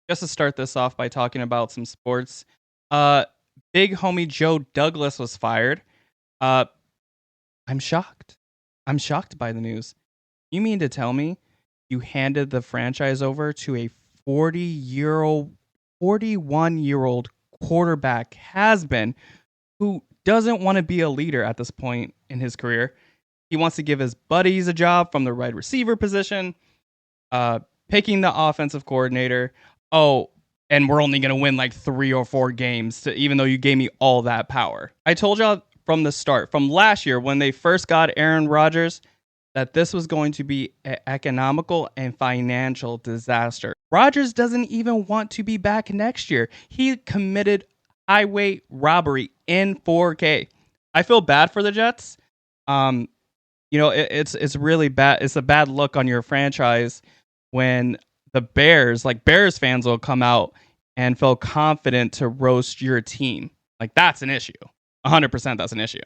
Just to start this off by talking about some sports, uh, big homie Joe Douglas was fired. Uh, I'm shocked. I'm shocked by the news. You mean to tell me you handed the franchise over to a 40-year-old, 41-year-old quarterback has been who doesn't want to be a leader at this point in his career? He wants to give his buddies a job from the wide receiver position, uh, picking the offensive coordinator. Oh, and we're only going to win like 3 or 4 games, even though you gave me all that power. I told y'all from the start, from last year when they first got Aaron Rodgers, that this was going to be an economical and financial disaster. Rodgers doesn't even want to be back next year. He committed highway robbery in 4K. I feel bad for the Jets. It's really bad. It's a bad look on your franchise when the Bears fans will come out and feel confident to roast your team. Like, that's an issue. 100% that's an issue.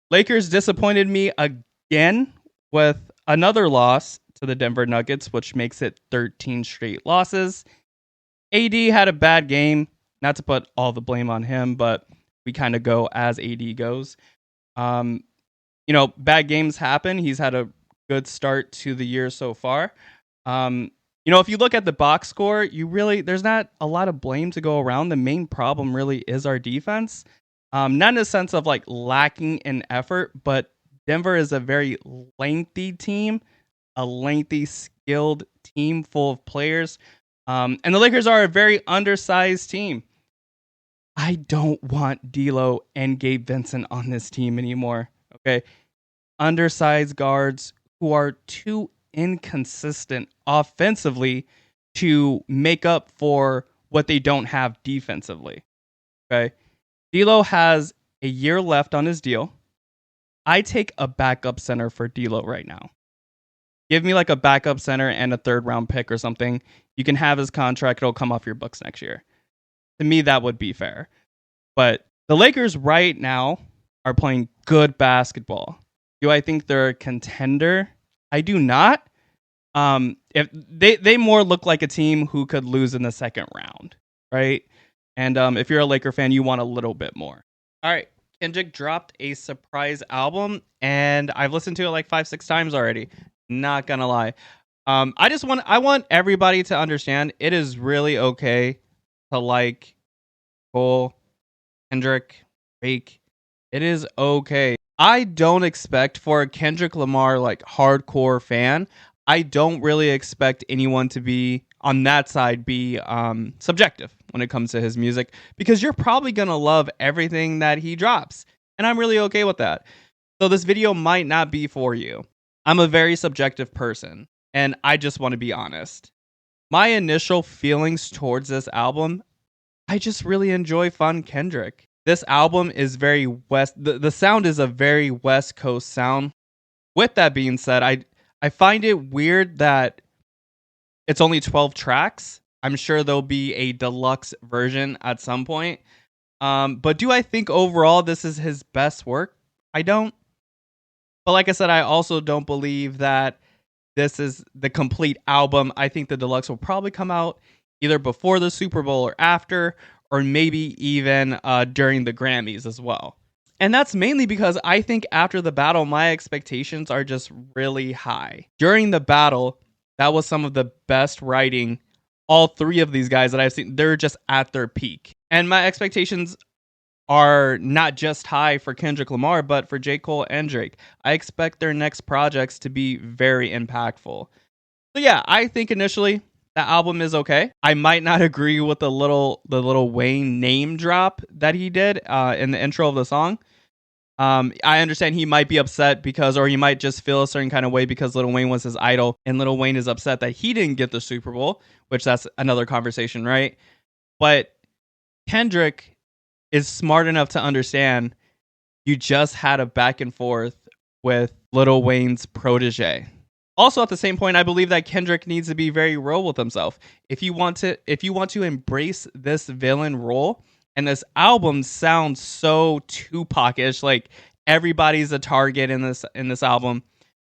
Lakers disappointed me again with another loss to the Denver Nuggets, which makes it 13 straight losses. AD had a bad game. Not to put all the blame on him, but we kind of go as AD goes. Bad games happen. He's had a good start to the year so far. If you look at the box score, there's not a lot of blame to go around. The main problem really is our defense. Not in the sense of like lacking in effort, but Denver is a very lengthy team, a lengthy, skilled team full of players. And the Lakers are a very undersized team. I don't want D'Lo and Gabe Vincent on this team anymore. Okay. Undersized guards who are too inconsistent offensively to make up for what they don't have defensively. Okay. D'Lo has a year left on his deal. I take a backup center for D'Lo right now. Give me like a backup center and a 3rd round pick or something. You can have his contract. It'll come off your books next year. To me, that would be fair. But the Lakers right now are playing good basketball. Do I think they're a contender? I do not. If they more look like a team who could lose in the second round, right? And if you're a Laker fan, you want a little bit more. All right, Kendrick dropped a surprise album, and I've listened to it like 5-6 times already. Not gonna lie. I want everybody to understand it is really okay to like Cole, Kendrick, Drake. It is okay. I don't expect for a Kendrick Lamar like hardcore fan, I don't really expect anyone to be on that side be subjective when it comes to his music, because you're probably gonna love everything that he drops, and I'm really okay with that. So this video might not be for you. I'm a very subjective person, and I just want to be honest. My initial feelings towards this album, I just really enjoy fun Kendrick. This album is very the sound is a very West Coast sound. With that being said, I find it weird that it's only 12 tracks. I'm sure there'll be a deluxe version at some point. But do I think overall this is his best work? I don't. But like I said, I also don't believe that this is the complete album. I think the deluxe will probably come out either before the Super Bowl or after, or maybe even during the Grammys as well. And that's mainly because I think after the battle, my expectations are just really high. During the battle, that was some of the best writing. All 3 of these guys that I've seen, they're just at their peak. And my expectations are not just high for Kendrick Lamar, but for J. Cole and Drake. I expect their next projects to be very impactful. So yeah, I think initially the album is okay. I might not agree with the little Wayne name drop that he did in the intro of the song. I understand he might be upset or he might just feel a certain kind of way because Lil Wayne was his idol, and Lil Wayne is upset that he didn't get the Super Bowl, which that's another conversation, right? But Kendrick is smart enough to understand you just had a back and forth with Lil Wayne's protege. Also, at the same point, I believe that Kendrick needs to be very real with himself. If you want to embrace this villain role, and this album sounds so Tupac-ish, like everybody's a target in this album.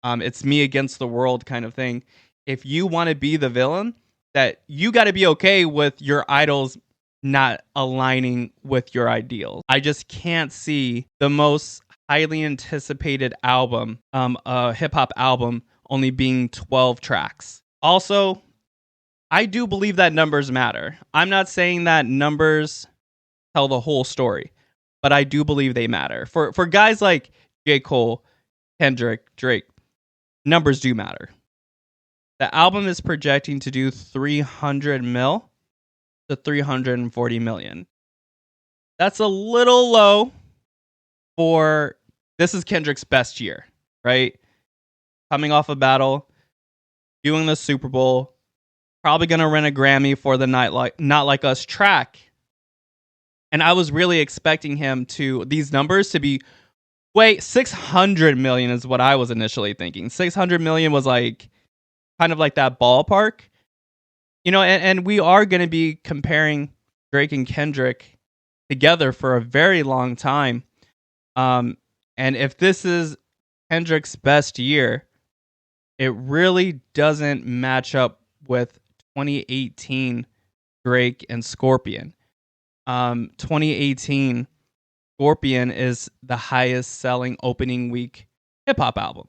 It's me against the world kind of thing. If you want to be the villain, that you got to be okay with your idols not aligning with your ideals. I just can't see the most highly anticipated album, a hip hop album, only being 12 tracks. Also, I do believe that numbers matter. I'm not saying that numbers tell the whole story, but I do believe they matter. For guys like J. Cole, Kendrick, Drake, numbers do matter. The album is projecting to do 300 mil to 340 million. That's a little low for this is Kendrick's best year, right? Coming off a battle, doing the Super Bowl, probably going to win a Grammy for the Not Like Us track. And I was really expecting him to these numbers to be 600 million is what I was initially thinking. 600 million was like kind of like that ballpark. You know, and we are going to be comparing Drake and Kendrick together for a very long time. And if this is Kendrick's best year, it really doesn't match up with 2018 Drake and Scorpion. 2018 Scorpion is the highest selling opening week hip hop album.